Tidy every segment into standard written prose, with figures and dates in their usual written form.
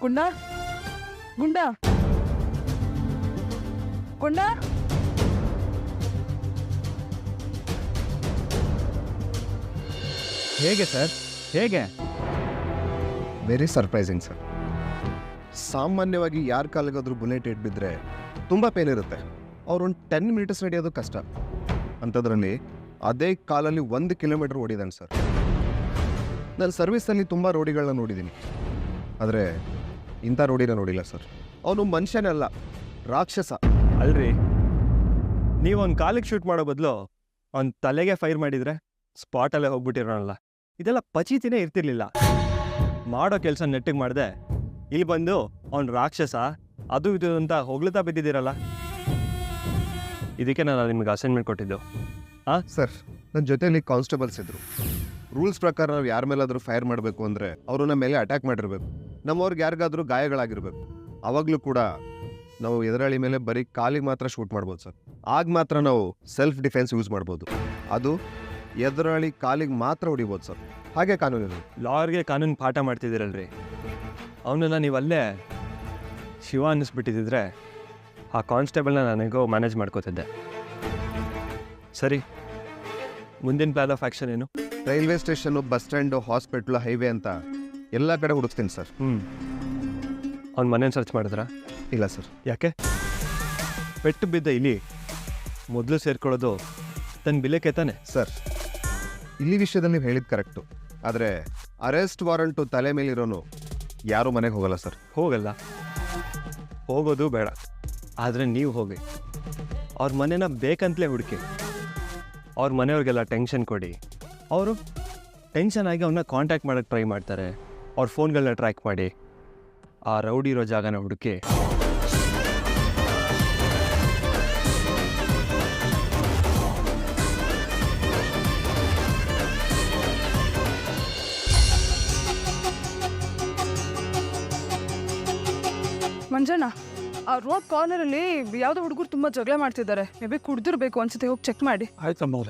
ಗುಂಡ ಗುಂಡ ಗುಂಡ ಹೇಗೆ ಸರ್ ಹೇಗೆ? Very surprising sir. ಸಾಮಾನ್ಯವಾಗಿ ಯಾರ ಕಾಲಿಗಾದ್ರೂ ಬುಲೆಟ್ ಏಟ್ ಬಿದ್ದರೆ ತುಂಬ ಪೇನ್ ಇರುತ್ತೆ. ಅವ್ರೊಂದು 10 ಮಿನಿಟ್ಸ್ ನಡೆಯೋದು ಕಷ್ಟ. ಅಂಥದ್ರಲ್ಲಿ ಅದೇ ಕಾಲಲ್ಲಿ 1 ಕಿಲೋಮೀಟರ್ ಓಡಿದ್ದಾನೆ ಸರ್. ನಾನು ಸರ್ವಿಸಲ್ಲಿ ತುಂಬ ರೋಡಿಗಳನ್ನ ನೋಡಿದ್ದೀನಿ, ಆದರೆ ಇಂಥ ರೋಡಿನ ನೋಡಿಲ್ಲ ಸರ್. ಅವನು ಮನುಷ್ಯನೇ ಅಲ್ಲ, ರಾಕ್ಷಸ. ಅಲ್ರಿ, ನೀವು ಅವ್ನ ಕಾಲಿಗೆ ಶೂಟ್ ಮಾಡೋ ಬದಲು ಅವ್ನ ತಲೆಗೆ ಫೈರ್ ಮಾಡಿದರೆ ಸ್ಪಾಟಲ್ಲೇ ಹೋಗ್ಬಿಟ್ಟಿರೋಣಲ್ಲ. ಇದೆಲ್ಲ ಪಚೀತಿನೇ ಇರ್ತಿರ್ಲಿಲ್ಲ. ಮಾಡೋ ಕೆಲಸ ನೆಟ್ಟಿಗೆ ಮಾಡಿದೆ, ಇಲ್ಲಿ ಬಂದು ಅವ್ನು ರಾಕ್ಷಸ ಅದು ಇದು ಅಂತ ಹೊಗಳ್ತಾ ಬಿದ್ದಿದ್ದೀರಲ್ಲ. ಇದಕ್ಕೆ ನಾನು ನಿಮಗೆ ಅಸೈನ್ಮೆಂಟ್ ಕೊಟ್ಟಿದ್ದು. ಸರ್, ನನ್ನ ಜೊತೆಯಲ್ಲಿ ಕಾನ್ಸ್ಟೇಬಲ್ಸ್ ಇದ್ರು. ರೂಲ್ಸ್ ಪ್ರಕಾರ ನಾವು ಯಾರ ಮೇಲಾದರೂ ಫೈರ್ ಮಾಡಬೇಕು ಅಂದರೆ ಅವರು ನಮ್ಮ ಮೇಲೆ ಅಟ್ಯಾಕ್ ಮಾಡಿರಬೇಕು. ನಮ್ಮವ್ರಿಗೆ ಯಾರಿಗಾದ್ರೂ ಗಾಯಗಳಾಗಿರ್ಬೇಕು. ಆವಾಗಲೂ ಕೂಡ ನಾವು ಎದುರಾಳಿ ಮೇಲೆ ಬರೀ ಕಾಲಿಗೆ ಮಾತ್ರ ಶೂಟ್ ಮಾಡ್ಬೋದು ಸರ್. ಆಗ ಮಾತ್ರ ನಾವು ಸೆಲ್ಫ್ ಡಿಫೆನ್ಸ್ ಯೂಸ್ ಮಾಡ್ಬೋದು. ಅದು ಎದುರಾಳಿ ಕಾಲಿಗೆ ಮಾತ್ರ ಹೊಡಿಬೋದು ಸರ್. ಹಾಗೆ ಕಾನೂನು. ಲಾರ್ಗೆ ಕಾನೂನು ಪಾಠ ಮಾಡ್ತಿದ್ದೀರಲ್ರಿ, ಅವನನ್ನ ನೀವು ಅಲ್ಲೇ ಶಿವ ಅನ್ನಿಸ್ಬಿಟ್ಟಿದ್ದರೆ ಆ ಕಾನ್ಸ್ಟೇಬಲ್ನ ನನಗೂ ಮ್ಯಾನೇಜ್ ಮಾಡ್ಕೋತಿದ್ದೆ. ಸರಿ, ಮುಂದಿನ ಪ್ಲಾನ್ ಆಫ್ ಆ್ಯಕ್ಷನ್ ಏನು? Railway station, bus stand, hospital, highway ಅಂತ ಎಲ್ಲ ಕಡೆ ಹುಡುಕ್ತೀನಿ ಸರ್. ಅವ್ನ ಮನೇನ ಸರ್ಚ್ ಮಾಡಿದ್ರಾ? ಇಲ್ಲ ಸರ್. ಯಾಕೆ? ಪೆಟ್ಟು ಬಿದ್ದ ಇಲ್ಲಿ ಮೊದಲು ಸೇರ್ಕೊಳ್ಳೋದು ತನ್ನ ಬಿಲೆಕ್ಕೆ ತಾನೆ ಸರ್, ಇಲ್ಲಿ ವಿಷಯದಲ್ಲಿ ನೀವು ಹೇಳಿದ್ದು ಕರೆಕ್ಟು. ಆದರೆ ಅರೆಸ್ಟ್ ವಾರಂಟು ತಲೆ ಮೇಲಿರೋನು ಯಾರೂ ಮನೆಗೆ ಹೋಗಲ್ಲ ಸರ್. ಹೋಗಲ್ಲ, ಹೋಗೋದು ಬೇಡ. ಆದರೆ ನೀವು ಹೋಗಿ ಅವ್ರ ಮನೇನ ಬೇಕಂತಲೇ ಹುಡುಕಿ. ಅವ್ರ ಮನೆಯವ್ರಿಗೆಲ್ಲ ಟೆನ್ಷನ್ ಕೊಡಿ. ಅವರು ಟೆನ್ಷನ್ ಆಗಿ ಅವನ್ನ ಕಾಂಟ್ಯಾಕ್ಟ್ ಮಾಡೋಕ್ಕೆ ಟ್ರೈ ಮಾಡ್ತಾರೆ. ಅವ್ರ ಫೋನ್ಗಳನ್ನ ಟ್ರ್ಯಾಕ್ ಮಾಡಿ ಆ ರೌಡಿ ಇರೋ ಜಾಗನ ಹುಡುಕಿ ಮಂಜಣ್ಣ, ಆ ರೋಡ್ ಕಾರ್ನರಲ್ಲಿ ಯಾವುದೋ ಹುಡುಗರು ತುಂಬ ಜಗಳ ಮಾಡ್ತಿದ್ದಾರೆ. ಮೇ ಬಿ ಕುಡ್ದಿರ್ಬೇಕು ಅನ್ಸುತ್ತೆ, ಹೋಗಿ ಚೆಕ್ ಮಾಡಿ. ಆಯ್ತಮ್ಮ.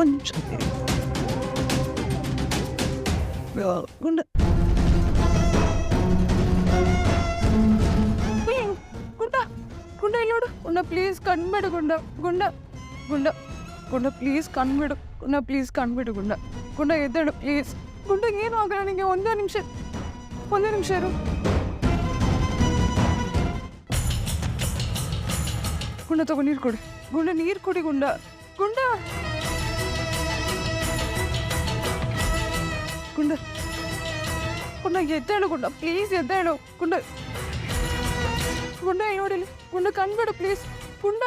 ಒಂದು ನಿಮಿಷ ಗುಂಡ ಗುಂಡ ಗುಂಡ ಇಲ್ಲಿ ನೋಡು. ಗುಂಡ ಪ್ಲೀಸ್ ಕಣ್ಬೇಡು. ಗುಂಡ ಗುಂಡ ಗುಂಡ ಗುಂಡ ಪ್ಲೀಸ್ ಕಣ್ಬಿಡು. ಗುಂಡ ಪ್ಲೀಸ್ ಕಣ್ಬಿಡು. ಗುಂಡ ಗುಂಡ ಎದ್ದೇಳು ಪ್ಲೀಸ್. ಗುಂಡ ಏನು ಆಗಲ್ಲ ನನಗೆ. ಒಂದೇ ನಿಮಿಷ ಇರು. ಗುಂಡ ತಗೋ, ನೀರು ಕೊಡಿ. ಗುಂಡ ನೀರು ಕೊಡಿ. ಗುಂಡ ಗುಂಡ ಗುಂಡ ಗುಂಡ ಎದ್ದೇಳು. ಗುಂಡ ಪ್ಲೀಸ್ ಎದ್ದೇಳು. ಗುಂಡ ಗುಂಡ ನೋಡಿಲಿ. ಗುಂಡ ಕಣ್ಬೇಡು ಪ್ಲೀಸ್. ಗುಂಡ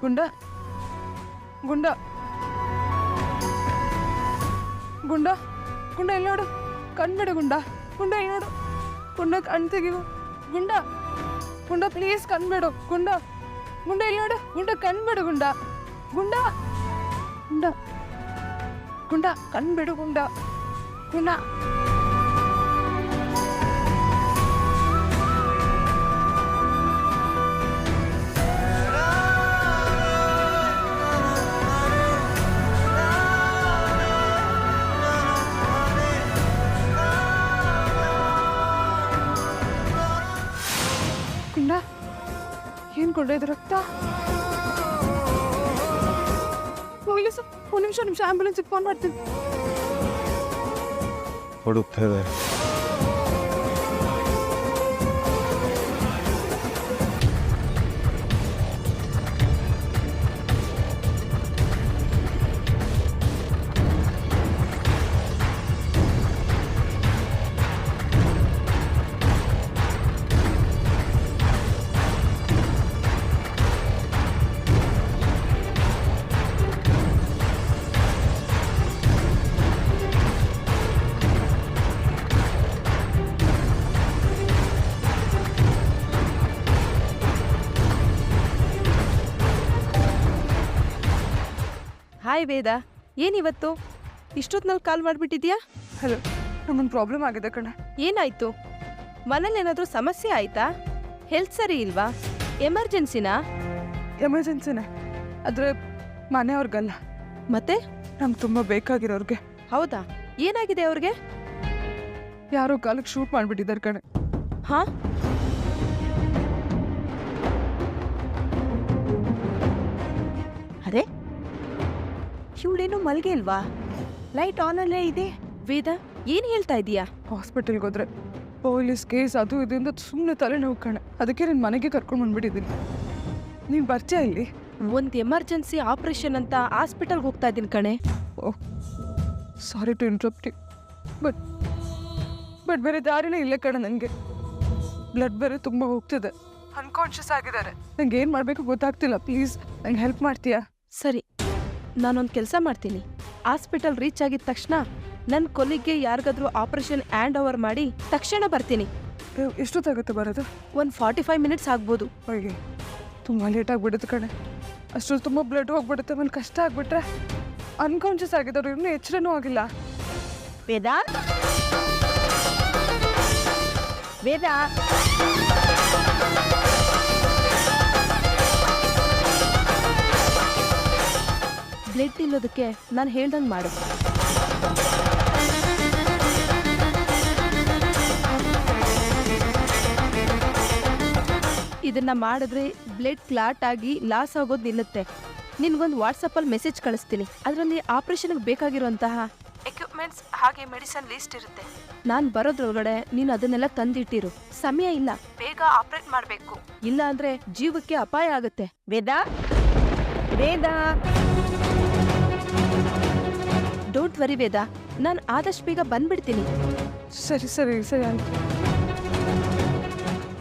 ಗುಂಡ ಗುಂಡ ಗುಂಡ ಗುಂಡ ಇಲ್ಲಿ ನೋಡು ಕಣ್ಬಿಡು ಗುಂಡ ಗುಂಡ ಇಲ್ಲಿ ನೋಡು ಗುಂಡ ಕಣ್ ತೆಗಿವು ಗುಂಡ ಗುಂಡ ಪ್ಲೀಸ್ ಕಣ್ಬಿಡು ಗುಂಡ ಗುಂಡ ಇಲ್ಲಿ ನೋಡು ಗುಂಡ ಕಣ್ಬಿಡು ಗುಂಡ ಗುಂಡ ಗುಂಡ ಗುಂಡ ಕಣ್ಬಿಡು ಗುಂಡ ಗುಂಡ ಗುಂಡ ಏನ್ ಕೊಂಡ ಇದು ರಕ್ತ ಪೊಲೀಸ್ ಒಂದು ನಿಮಿಷ ಆಂಬ್ಯುಲೆನ್ಸ್ಗೆ ಫೋನ್ ಮಾಡ್ತೀನಿ ಹುಡುಕ್ತಾ ಇದ್ದಾರೆ. ಹಾಯ್ ವೇದ, ಏನಿವತ್ತು ಇಷ್ಟೊತ್ತಿನಲ್ಲಿ ಕಾಲ್ ಮಾಡಿಬಿಟ್ಟಿದ್ಯಾ? ಹಲೋ, ನಮ್ಮೊಂದು ಪ್ರಾಬ್ಲಮ್ ಆಗಿದೆ ಕಣ. ಏನಾಯ್ತು? ಮನೇಲಿ ಏನಾದರೂ ಸಮಸ್ಯೆ ಆಯ್ತಾ? ಹೆಲ್ತ್ ಸರಿ ಇಲ್ವಾ? ಎಮರ್ಜೆನ್ಸಿನಾ? ಎಮರ್ಜೆನ್ಸಿನೇ, ಆದರೆ ಮನೆಯವ್ರಿಗಲ್ಲ, ಮತ್ತೆ ನಮ್ಗೆ ತುಂಬ ಬೇಕಾಗಿರೋರ್ಗೆ. ಹೌದಾ? ಏನಾಗಿದೆ ಅವ್ರಿಗೆ? ಯಾರೋ ಕಾಲಕ್ಕೆ ಶೂಟ್ ಮಾಡಿಬಿಟ್ಟಿದ್ದಾರೆ ಕಣೆ. ಹಾ? ಅರೆ, ಇವಳೇನು ಮಲ್ಗೆ ಇಲ್ವಾ? ಲೈಟ್ ಆನ್ ಅಲ್ಲೇ ಇದೆ. ವೇದ, ಏನು ಹೇಳ್ತಾ ಇದೀಯಾ? ಹಾಸ್ಪಿಟಲ್ಗೆ ಹೋದ್ರೆ ಪೊಲೀಸ್ ಕೇಸ್ ಅದು ಇದರಿಂದ ಸುಮ್ಮನೆ ತಲೆ ನೋವು ಕಣೆ. ಅದಕ್ಕೆ ನಾನು ಮನೆಗೆ ಕರ್ಕೊಂಡು ಬಂದ್ಬಿಟ್ಟಿದ್ದೀನಿ. ನೀನು ಬರ್ತೀಯಾ ಇಲ್ಲಿ? ಒಂದು ಎಮರ್ಜೆನ್ಸಿ ಆಪರೇಷನ್ ಅಂತ ಹಾಸ್ಪಿಟಲ್ಗೆ ಹೋಗ್ತಾ ಇದ್ದೀನಿ ಕಣೆ. Oh, sorry to interrupt you, but ಬೇರೆ ದಾರಿನೇ ಇಲ್ಲ ಕಣೆ. ನನಗೆ ಬ್ಲಡ್ ಬೇರೆ ತುಂಬ ಹೋಗ್ತಿದೆ, ಅನ್ಕಾನ್ಷಿಯಸ್ ಆಗಿದ್ದಾರೆ. ನಂಗೆ ಏನು ಮಾಡಬೇಕು ಗೊತ್ತಾಗ್ತಿಲ್ಲ. ಪ್ಲೀಸ್ ನಂಗೆ ಹೆಲ್ಪ್ ಮಾಡ್ತೀಯಾ? ಸರಿ, ನಾನೊಂದು ಕೆಲಸ ಮಾಡ್ತೀನಿ. ಹಾಸ್ಪಿಟಲ್ ರೀಚ್ ಆಗಿದ ತಕ್ಷಣ ನನ್ನ ಕೊಲಿಗೆ ಯಾರಿಗಾದ್ರೂ ಆಪರೇಷನ್ ಹ್ಯಾಂಡ್ ಓವರ್ ಮಾಡಿ ತಕ್ಷಣ ಬರ್ತೀನಿ. ಎಷ್ಟೊತ್ತಾಗುತ್ತೆ ಬರೋದು? ಒಂದು 45 ಮಿನಿಟ್ಸ್ ಆಗ್ಬೋದು. ಅಯ್ಯೋ, ತುಂಬ ಲೇಟ್ ಆಗಿಬಿಡುತ್ತೆ ಕಣೆ. ಅಷ್ಟರಲ್ಲಿ ತುಂಬ ಬ್ಲಡ್ ಹೋಗ್ಬಿಡುತ್ತೆ. ಒಂದು ಕಷ್ಟ ಆಗಿಬಿಟ್ರೆ ಅನ್ಕಾನ್ಷಿಯಸ್ ಆಗಿದ್ದವ್ರು ಇನ್ನೂ ಎಚ್ಚರನೂ ಆಗಿಲ್ಲ. ವೇದ, ವೇದ, ಬ್ಲಡ್ ನಿಲ್ಲೋದಕ್ಕೆ ನಾನು ಹೇಳ್ದಂಗೆ ಮಾಡು. ಇದನ್ನ ಮಾಡಿದ್ರೆ ಬ್ಲಡ್ ಕ್ಲಾಟ್ ಆಗಿ ಲಾಸ್ ಆಗೋದು ನಿಲ್ಲುತ್ತೆ. ನಿನ್ಗೊಂದು ವಾಟ್ಸಪ್ಪಲ್ಲಿ ಮೆಸೇಜ್ ಕಳಿಸ್ತೀನಿ. ಅದರಲ್ಲಿ ಆಪರೇಷನ್ಗೆ ಬೇಕಾಗಿರುವಂತಹ ಎಕ್ವಿಪ್ಮೆಂಟ್ಸ್ ಹಾಗೆ ಮೆಡಿಸನ್ ಲಿಸ್ಟ್ ಇರುತ್ತೆ. ನಾನು ಬರೋದ್ರೊಳಗಡೆ ನೀನು ಅದನ್ನೆಲ್ಲ ತಂದಿಟ್ಟಿರು. ಸಮಯ ಇಲ್ಲ, ಬೇಗ ಆಪರೇಟ್ ಮಾಡಬೇಕು, ಇಲ್ಲ ಅಂದ್ರೆ ಜೀವಕ್ಕೆ ಅಪಾಯ ಆಗುತ್ತೆ. ವೇದ, ವೇದ, ಡೋಂಟ್ ವರಿ ವೇದ, ನಾನು ಆದಷ್ಟು ಬೇಗ ಬಂದ್ಬಿಡ್ತೀನಿ. ಸರಿ ಸರಿ ಸರಿ ಆಯ್ತು.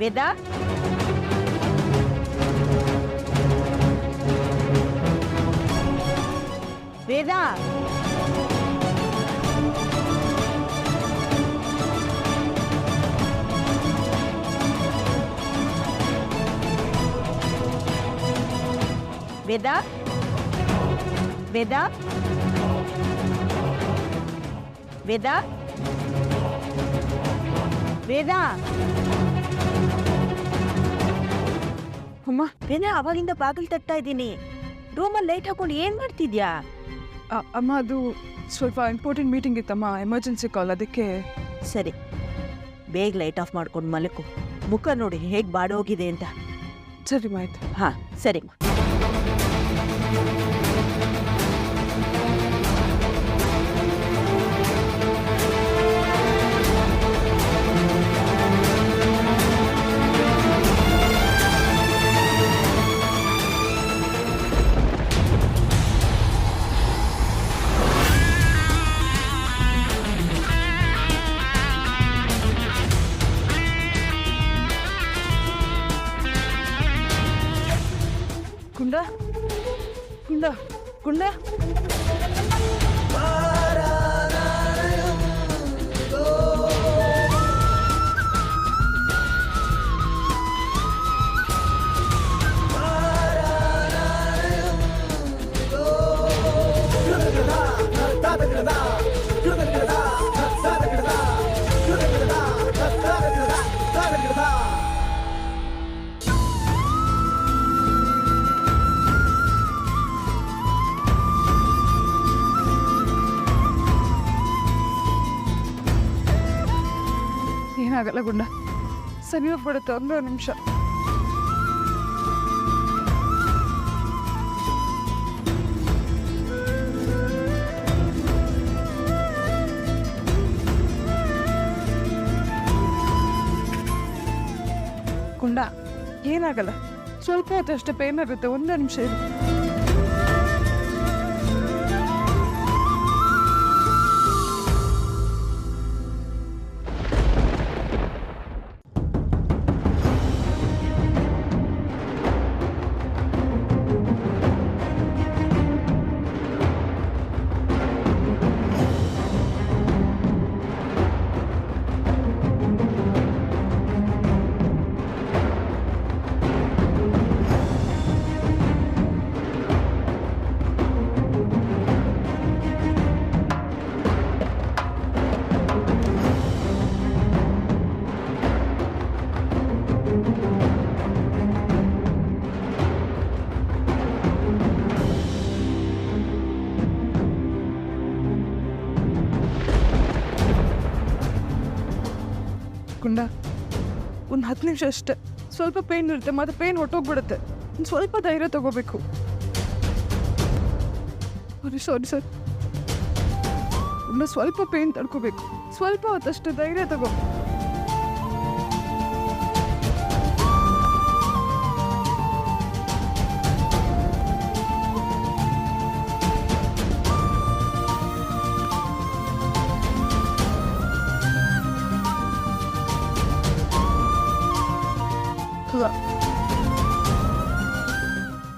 ವೇದ, ವೇದ, ವೇದ, ವೇದ, ವೇದ, ವೇದ, ಅಮ್ಮ, ವೇದ, ಅವಾಗಿಂದ ಬಾಗಿಲು ತಟ್ತಾ ಇದ್ದೀನಿ. ರೂಮಲ್ಲಿ ಲೈಟ್ ಹಾಕೊಂಡು ಏನ್ ಮಾಡ್ತಿದ್ಯಾ? ಅಮ್ಮ, ಅದು ಸ್ವಲ್ಪ ಇಂಪಾರ್ಟೆಂಟ್ ಮೀಟಿಂಗ್ ಇತ್ತಮ್ಮ, ಎಮರ್ಜೆನ್ಸಿ ಕಾಲ್, ಅದಕ್ಕೆ. ಸರಿ, ಬೇಗ ಲೈಟ್ ಆಫ್ ಮಾಡ್ಕೊಂಡು ಮಲಕು. ಮುಖ ನೋಡಿ ಹೇಗೆ ಬಾಡೋಗಿದೆ ಅಂತ. ಸರಿ ಆಯ್ತು. ಹಾ, ಸರಿ. ಗುಂಡ ಗುಂಡ ಗುಂಡ ಏನಾಗಲ್ಲ ಗುಂಡ ಸರಿ ಹೋಗ್ಬಿಡುತ್ತೆ ಒಂದು ನಿಮಿಷ. ಗುಂಡ ಏನಾಗಲ್ಲ, ಸ್ವಲ್ಪ ಹೊತ್ತಷ್ಟೇ ಪೇನ್ ಆಗುತ್ತೆ, ಒಂದು ನಿಮಿಷ ಇರು. ಗುಂಡ ಒಂದು 10 ನಿಮಿಷ ಅಷ್ಟೇ, ಸ್ವಲ್ಪ ಪೇನ್ ಇರುತ್ತೆ, ಮತ್ತೆ ಪೇನ್ ಹೊಟ್ಟೋಗ್ಬಿಡುತ್ತೆ. ಒಂದು ಸ್ವಲ್ಪ ಧೈರ್ಯ ತಗೋಬೇಕು. ಸಾರಿ ಸರ್, ಗುಂಡ ಸ್ವಲ್ಪ ಪೇನ್ ತಡ್ಕೋಬೇಕು, ಸ್ವಲ್ಪ ಹೊತ್ತಷ್ಟು ಧೈರ್ಯ ತಗೋ.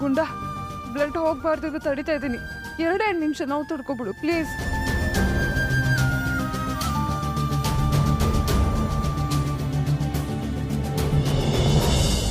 ಗುಂಡ ಬ್ಲಡ್ ಹೋಗ್ಬಾರ್ದು, ತಡಿತಾ ಇದ್ದೀನಿ. 2 ನಿಮಿಷ ನಾವು ತಡ್ಕೊಬಿಡು ಪ್ಲೀಸ್.